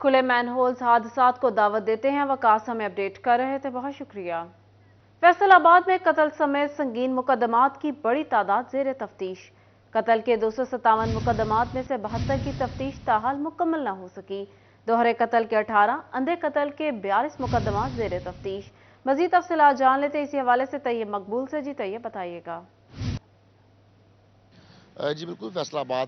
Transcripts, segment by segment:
کھلے مین ہولز حادثات کو دعوت دیتے ہیں، وقاص ہمیں اپڈیٹ کر رہے تھے، بہت شکریہ۔ فیصل آباد میں قتل سمیت سنگین مقدمات کی بڑی تعداد زیر تفتیش۔ قتل کے 257 مقدمات میں سے 72 کی تفتیش تاحال مکمل نہ ہو سکی۔ دوہرے قتل کے 18، اندھے قتل کے 42 مقدمات زیر تفتیش۔ مزید تفصیلات جان لیتے اسی حوالے سے طیب مقبول سے۔ جی طیب بتائیے گا۔ جی بالکل، فیصل آباد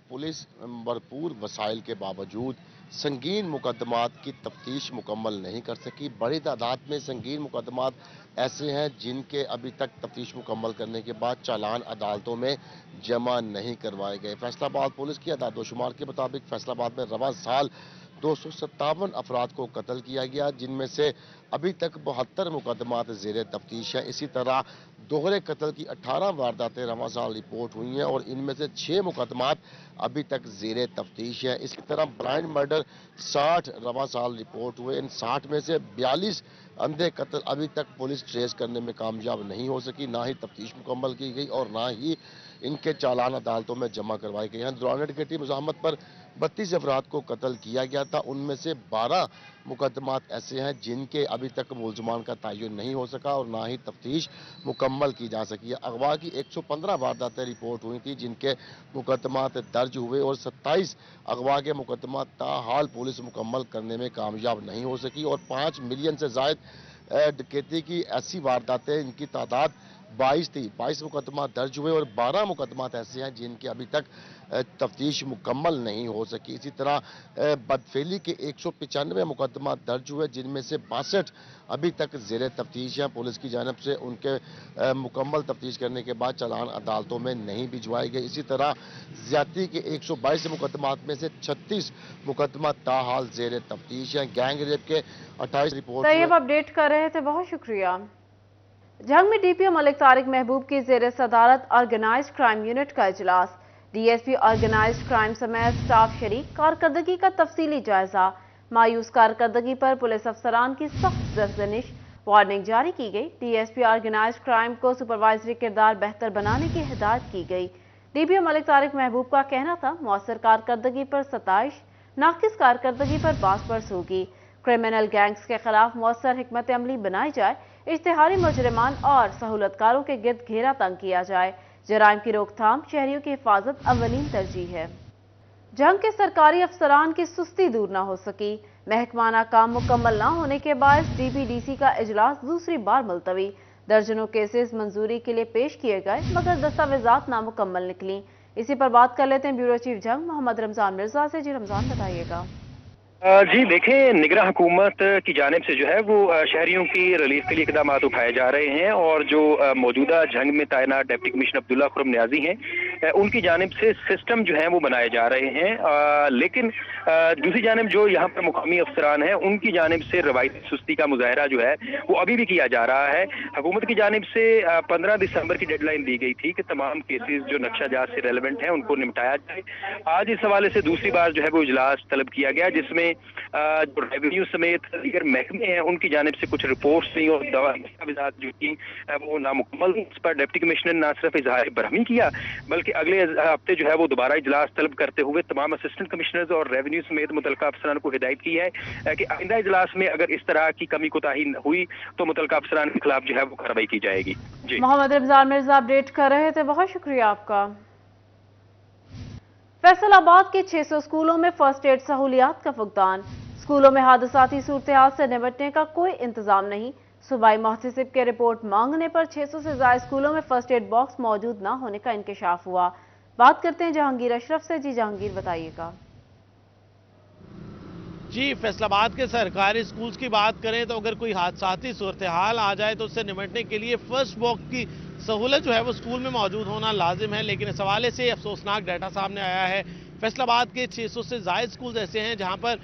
پولیس بھرپور وسائل کے باوجود سنگین مقدمات کی تفتیش مکمل نہیں کر سکی۔ بڑی تعداد میں سنگین مقدمات ایسے ہیں جن کے ابھی تک تفتیش مکمل کرنے کے بعد چالان عدالتوں میں جمع نہیں کروائے گئے۔ فیصل آباد پولیس کی اعداد و شمار کے مطابق فیصل آباد میں رواں سال 257 افراد کو قتل کیا گیا، جن میں سے ابھی تک 72 مقدمات زیر تفتیش ہیں۔ اسی طرح دوہرے قتل کی 18 وارداتیں رواں سال رپورٹ ہوئی ہیں اور ان میں سے 6 مقدمات ابھی تک زیر تفتیش ہیں۔ اسی طرح بلائنڈ مرڈر 60 رواں سال رپورٹ ہوئے، ان 60 میں سے 42 اندھے قتل ابھی تک پولیس ٹریس کرنے میں کامیاب نہیں ہو سکی، نہ ہی تفتیش مکمل کی گئی اور نہ ہی ان کے چالان عدالتوں میں جمع کروائی گئی ہیں۔ دوران ڈکیتی مزاحمت پر 32 افراد کو قتل کیا گیا تھا، ان میں سے 12 مقدمات ایسے ہیں جن کے ابھی تک ملزمان کا تعین نہیں ہو سکا اور نہ ہی تفتیش مکمل کی جا سکی ہے۔ اغوا کی 115 وارداتیں رپورٹ ہوئی تھی جن کے مقدمات درج ہوئے اور 27 اغوا کے مقدمات تاحال پولیس مکمل کرنے میں کامیاب نہیں ہو سکی اور 5 ملین سے زائد ڈکیتی کی ایسی وارداتیں ان کی تعداد 22 تھی۔ 22 مقدمات درج ہوئے اور 12 مقدمات ایسے ہیں جن کے ابھی تک تفتیش مکمل نہیں ہو سکی۔ اسی طرح بدفعلی کے 195 مقدمات درج ہوئے جن میں سے 62 ابھی تک زیر تفتیش ہیں۔ پولیس کی جانب سے ان کے مکمل تفتیش کرنے کے بعد چالان عدالتوں میں نہیں بھجوائے گئے۔ اسی طرح زیادتی کے 122 مقدمات میں سے 36 مقدمات تاحال زیر تفتیش ہیں۔ گینگ ریپ کے 28 رپورٹ ہوئے۔ طیب اپڈیٹ کر رہے تھے، بہت شکریہ۔ جھنگ میں ڈی پی او ملک طارق محبوب کی زیر صدارت آرگنائزڈ کرائم یونٹ کا اجلاس۔ D S P organized crime سمیت سٹاف شریک، کارکردگی کا تفصیلی جائزہ۔ مایوس کارکردگی پر پولیس افسران کی سخت سرزنش، وارننگ جاری کی گئی۔ D S P organized crime کو سپروائزری کردار بہتر بنانے کی ہدایت کی گئی۔ ڈی پی او ملک طارق محبوب کا کہنا تھا مؤثر کارکردگی پر ستائش، ناقص کارکردگی پر باس پرس ہوگی۔ کرمنل گینگز کے خلاف مؤثر حکمت عملی بنائی جائے، اشتہاری مجرمان اور سہولت کاروں کے گرد گھیرا تنگ کیا جائے۔ جرائم کی روک تھام، شہریوں کی حفاظت اولین ترجیح ہے۔ جنگ کے سرکاری افسران کی سستی دور نہ ہو سکی۔ محکمانہ کام مکمل نہ ہونے کے باعث ڈی پی ڈی سی کا اجلاس دوسری بار ملتوی۔ درجنوں کیسز منظوری کے لیے پیش کیے گئے مگر دستاویزات نامکمل نکلیں۔ اسی پر بات کر لیتے ہیں بیورو چیف جنگ محمد رمضان مرزا سے۔ جی رمضان بتائیے گا۔ جی دیکھیں، نگراں حکومت کی جانب سے جو ہے وہ شہریوں کی ریلیف کے لیے اقدامات اٹھائے جا رہے ہیں اور جو موجودہ جنگ میں تعینات ڈپٹی کمشنر عبداللہ خرم نیازی ہیں، ان کی جانب سے سسٹم جو ہیں وہ بنائے جا رہے ہیں، لیکن دوسری جانب جو یہاں پر مقامی افسران ہیں ان کی جانب سے روایتی سستی کا مظاہرہ جو ہے وہ ابھی بھی کیا جا رہا ہے۔ حکومت کی جانب سے 15 دسمبر کی ڈیڈ لائن دی گئی تھی کہ تمام کیسز جو نقشہ جات سے ریلیونٹ ہیں ان کو نمٹایا جائے۔ آج اس حوالے سے دوسری بار جو ہے وہ اجلاس طلب کیا گیا جس میں جو ریونیو سمیت دیگر محکمے ہیں ان کی جانب سے کچھ رپورٹس تھیں اور دستاویزات جو تھیں وہ نامکمل۔ اس پر ڈپٹی کمشنر نے نہ صرف اظہار برہمی کیا بلکہ اگلے ہفتے جو ہے وہ دوبارہ اجلاس طلب کرتے ہوئے تمام اسسٹنٹ کمشنرز اور ریونیو سمیت متعلقہ افسران کو ہدایت کی ہے کہ آئندہ اجلاس میں اگر اس طرح کی کمی کوتاہی ہوئی تو متعلقہ افسران کے خلاف جو ہے وہ کارروائی کی جائے گی۔ جی محمد رمضان مرزا اپڈیٹ کر رہے تھے، بہت شکریہ آپ کا۔ فیصل آباد کے 600 سکولوں میں فرسٹ ایڈ سہولیات کا فقدان۔ سکولوں میں حادثاتی صورتحال سے نمٹنے کا کوئی انتظام نہیں۔ صوبائی محتسب کے رپورٹ مانگنے پر 600 سے زائد سکولوں میں فرسٹ ایڈ باکس موجود نہ ہونے کا انکشاف ہوا۔ بات کرتے ہیں جہانگیر اشرف سے۔ جی جہانگیر بتائیے گا۔ جی فیصل آباد کے سرکاری سکولز کی بات کریں تو اگر کوئی حادثاتی صورتحال آ جائے تو اس سے نمٹنے کے لیے فرسٹ باکس کی سہولت جو ہے وہ سکول میں موجود ہونا لازم ہے، لیکن اس حوالے سے افسوسناک ڈیٹا سامنے آیا ہے۔ فیصل آباد کے 600 سے زائد سکولز ایسے ہیں جہاں پر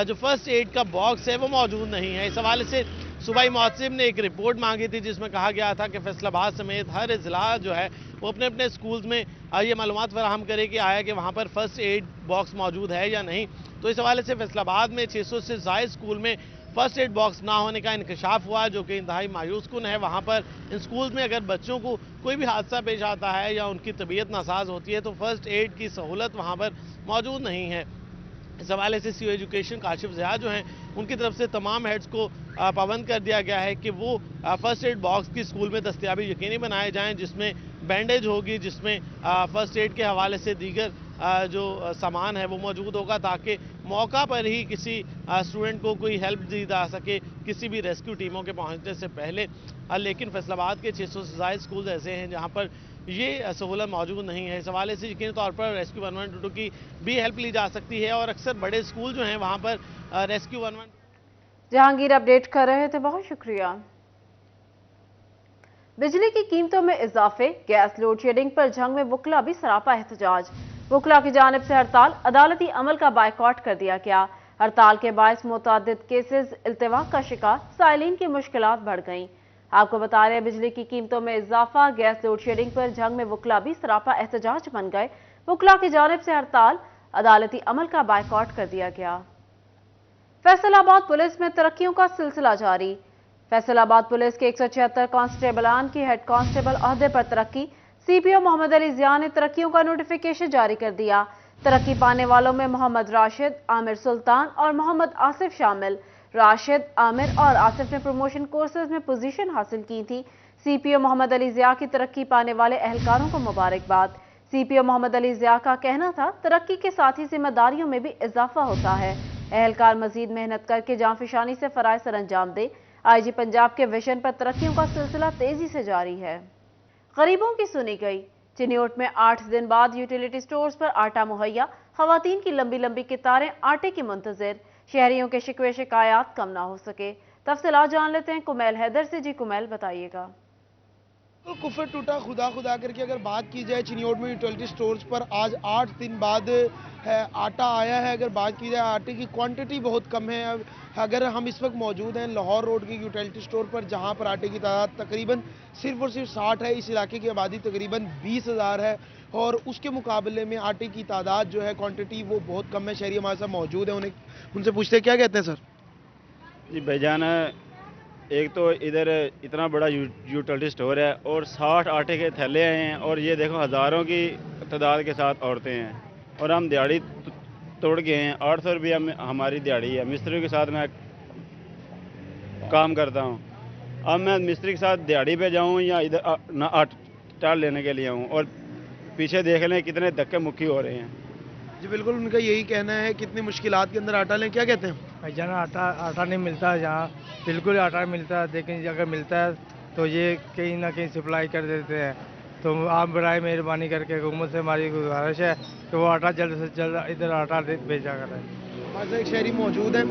جو فرسٹ ایڈ کا باکس ہے وہ موجود نہیں ہے۔ اس حوالے سے صوبائی محتسب نے ایک رپورٹ مانگی تھی جس میں کہا گیا تھا کہ فیصل آباد سمیت ہر اضلاع جو ہے وہ اپنے اپنے سکولز میں یہ معلومات فراہم کرے کہ آیا کہ وہاں پر فرسٹ ایڈ باکس موجود ہے یا نہیں۔ تو اس حوالے سے فیصل آباد میں 600 سے زائد سکول میں فرسٹ ایڈ باکس نہ ہونے کا انکشاف ہوا جو کہ انتہائی مایوس کن ہے۔ وہاں پر ان سکولز میں اگر بچوں کو کوئی بھی حادثہ پیش آتا ہے یا ان کی طبیعت ناساز ہوتی ہے تو فرسٹ ایڈ کی سہولت وہاں پر موجود نہیں ہے۔ اس حوالے سے سی او ایجوکیشن کاشف ضیاء جو ہیں ان کی طرف سے تمام ہیڈز کو پابند کر دیا گیا ہے کہ وہ فرسٹ ایڈ باکس کی اسکول میں دستیابی یقینی بنائے جائیں، جس میں بینڈیج ہوگی، جس میں فرسٹ ایڈ کے حوالے سے دیگر جو سامان ہے وہ موجود ہوگا، تاکہ موقع پر ہی کسی اسٹوڈنٹ کو کوئی ہیلپ دی جا سکے کسی بھی ریسکیو ٹیموں کے پہنچنے سے پہلے۔ لیکن فیصل آباد کے 600 سے زائد اسکول ایسے ہیں جہاں پر یہ سہولت موجود نہیں ہے۔ اس حوالے سے یقینی طور پر ریسکیو 1122 کی بھی ہیلپ لی جا سکتی ہے، اور اکثر بڑے اسکول جو ہیں وہاں پر ریسکیو 1122 جہانگیر اپڈیٹ کر رہے تھے، بہت شکریہ۔ بجلی کی قیمتوں میں اضافے، گیس لوڈ شیڈنگ پر جھنگ میں وکلا بھی سراپا احتجاج۔ وکلا کی جانب سے ہڑتال، عدالتی عمل کا بائیکاٹ کر دیا گیا۔ ہڑتال کے باعث متعدد کیسز التوا کا شکار، سائلین کی مشکلات بڑھ گئیں۔ آپ کو بتا رہے ہیں بجلی کی قیمتوں میں اضافہ، گیس لوڈ شیڈنگ پر جھنگ میں وکلا بھی سراپا احتجاج بن گئے۔ وکلا کی جانب سے ہڑتال، عدالتی عمل کا بائیکاٹ کر دیا گیا۔ فیصل آباد پولیس میں ترقیوں کا سلسلہ جاری۔ فیصل آباد پولیس کے 176 کانسٹیبلان کی ہیڈ کانسٹیبل عہدے پر ترقی۔ سی پی او محمد علی ضیاء نے ترقیوں کا نوٹیفیکیشن جاری کر دیا۔ ترقی پانے والوں میں محمد راشد، عامر سلطان اور محمد آصف شامل۔ راشد، عامر اور آصف نے پروموشن کورسز میں پوزیشن حاصل کی تھی۔ سی پی او محمد علی ضیاء کی ترقی پانے والے اہلکاروں کو مبارکباد۔ سی پی او محمد علی ضیاء کا کہنا تھا، ترقی کے ساتھ ہی ذمہ داریوں میں بھی اضافہ ہوتا ہے۔ اہلکار مزید محنت کر کے جانفشانی سے فرائض سر انجام دے۔ آئی جی پنجاب کے ویژن پر ترقیوں کا سلسلہ تیزی سے جاری ہے۔ غریبوں کی سنی گئی۔ چنیوٹ میں 8 دن بعد یوٹیلیٹی سٹورز پر آٹا مہیا، خواتین کی لمبی لمبی قطاریں آٹے کی منتظر۔ شہریوں کے شکوے شکایات کم نہ ہو سکے۔ تفصیلات جان لیتے ہیں کمیل حیدر سے۔ جی کمیل، بتائیے گا۔ کفر ٹوٹا خدا خدا کر کے اگر بات کی جائے چنیوٹ میں یوٹیلیٹی سٹورز پر آج 8 دن بعد آٹا آیا ہے۔ اگر بات کی جائے آٹے کی کوانٹٹی بہت کم ہے۔ اگر ہم اس وقت موجود ہیں لاہور روڈ کی یوٹیلیٹی سٹور پر، جہاں پر آٹے کی تعداد تقریباً صرف اور صرف 60 ہے۔ اس علاقے کی آبادی تقریباً 20,000 ہے، اور اس کے مقابلے میں آٹے کی تعداد جو ہے کوانٹٹی وہ بہت کم ہے۔ شہری ہمارے ساتھ موجود ہیں، ان سے پوچھتے ہیں کیا کہتے ہیں سر؟ جی بھائی جان، ایک تو ادھر اتنا بڑا یوٹیلیٹی سٹور ہے اور 60 آٹے کے تھیلے آئے ہیں، اور یہ دیکھو ہزاروں کی تعداد کے ساتھ عورتیں ہیں، اور ہم دیہڑی توڑ گئے ہیں۔ 800 روپیہ ہماری دیہڑی ہے۔ مستری کے ساتھ میں کام کرتا ہوں۔ اب میں مستری کے ساتھ دیہڑی پہ جاؤں یا ادھر نہ آٹا لینے کے لیے ہوں، اور پیچھے دیکھ لیں کتنے دھکے مکی ہو رہے ہیں۔ جی بالکل، ان کا یہی کہنا ہے کتنی مشکلات کے اندر آٹا لیں، کیا کہتے ہیں؟ بھائی جان، آٹا نہیں ملتا یہاں، بالکل آٹا نہیں ملتا، لیکن اگر ملتا ہے تو یہ کہیں نہ کہیں سپلائی کر دیتے ہیں۔ تو آپ برائے مہربانی کر کے حکومت سے ہماری گزارش ہے کہ وہ آٹا جلد سے جلد ادھر آٹا بھیجا کرے۔ ہمارے ساتھ ایک شہری موجود ہیں،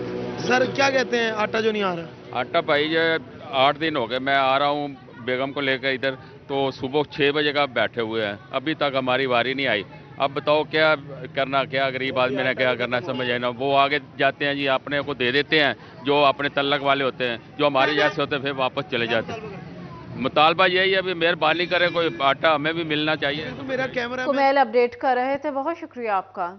سر کیا کہتے ہیں آٹا جو نہیں آ رہا؟ آٹا بھائی جو 8 دن ہو گئے، میں آ رہا ہوں بیگم کو لے کر ادھر، تو صبح 6 بجے کا بیٹھے ہوئے ہیں، ابھی تک ہماری واری نہیں آئی۔ اب بتاؤ کیا کرنا، کیا غریب آدمی نے کیا کرنا، سمجھ آئے نا۔ وہ آگے جاتے ہیں جی، اپنے کو دے دیتے ہیں، جو اپنے تعلق والے ہوتے ہیں، جو ہمارے جیسے ہوتے ہیں پھر واپس چلے جاتے ہیں۔ مطالبہ یہی ہے ابھی مہربانی کرے، کوئی آٹا ہمیں بھی ملنا چاہیے۔ میرا کیمرہ کمیل اپڈیٹ کر رہے تھے، بہت شکریہ آپ کا۔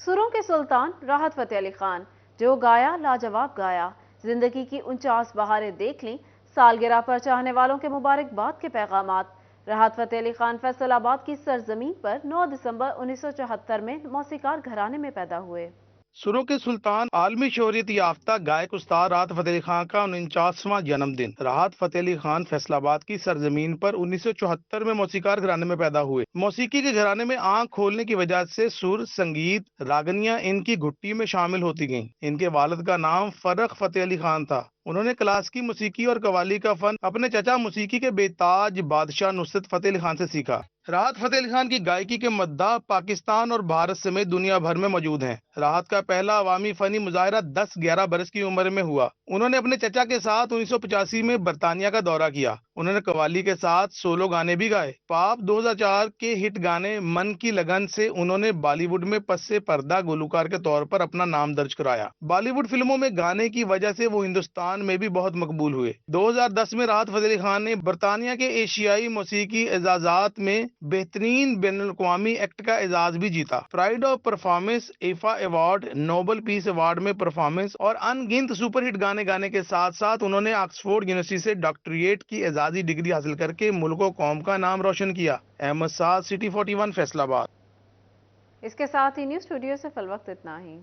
سروں کے سلطان راحت فتح علی خان، جو گایا لاجواب گایا، زندگی کی 49 بہاریں دیکھ لیں، سالگرہ پر چاہنے والوں کے مبارکباد کے پیغامات۔ راحت فتح علی خان فیصل آباد کی سرزمین پر 9 دسمبر 1974 میں موسیقار گھرانے میں پیدا ہوئے۔ سروں کے سلطان عالمی شہرت یافتہ گائک استاد راحت فتح علی خان کا 49واں جنم دن۔ راحت فتح علی خان فیصل آباد کی سرزمین پر 1974 میں موسیقار گھرانے میں پیدا ہوئے۔ موسیقی کے گھرانے میں آنکھ کھولنے کی وجہ سے سر، سنگیت، راگنیاں ان کی گھٹی میں شامل ہوتی گئیں۔ ان کے والد کا نام فرخ فتح علی خان تھا۔ انہوں نے کلاسیکی موسیقی اور قوالی کا فن اپنے چچا موسیقی کے بیتاج بادشاہ نصرت فتح علی خان سے سیکھا۔ راحت فتح علی خان کی گائکی کے مداح پاکستان اور بھارت سمیت دنیا بھر میں موجود ہیں۔ راحت کا پہلا عوامی فنی مظاہرہ 10-11 برس کی عمر میں ہوا۔ انہوں نے اپنے چچا کے ساتھ 1985 میں برطانیہ کا دورہ کیا۔ انہوں نے قوالی کے ساتھ سولو گانے بھی گائے۔ پاپ 2004 کے ہٹ گانے من کی لگن سے انہوں نے بالی ووڈ میں پس پردہ گلوکار کے طور پر اپنا نام درج کرایا۔ بالی ووڈ فلموں میں گانے کی وجہ سے وہ ہندوستان میں بھی بہت مقبول ہوئے۔ 2010 میں راحت فتح علی خان نے برطانیہ کے ایشیائی موسیقی اعزازات میں بہترین بین الاقوامی ایکٹ کا اعزاز بھی جیتا۔ Pride of performance, IIFA award, Nobel peace award میں پرفارمنس اور ان گنت سپر ہٹ گانے گانے کے ساتھ ساتھ انہوں نے آکسفورڈ یونیورسٹی سے ڈاکٹریٹ کی اعزازی ڈگری حاصل کر کے ملک و قوم کا نام روشن کیا۔ احمد سعد، سٹی 41، فیصل آباد۔ اس کے ساتھ ہی نیوز اسٹوڈیو سے فی الوقت اتنا ہی۔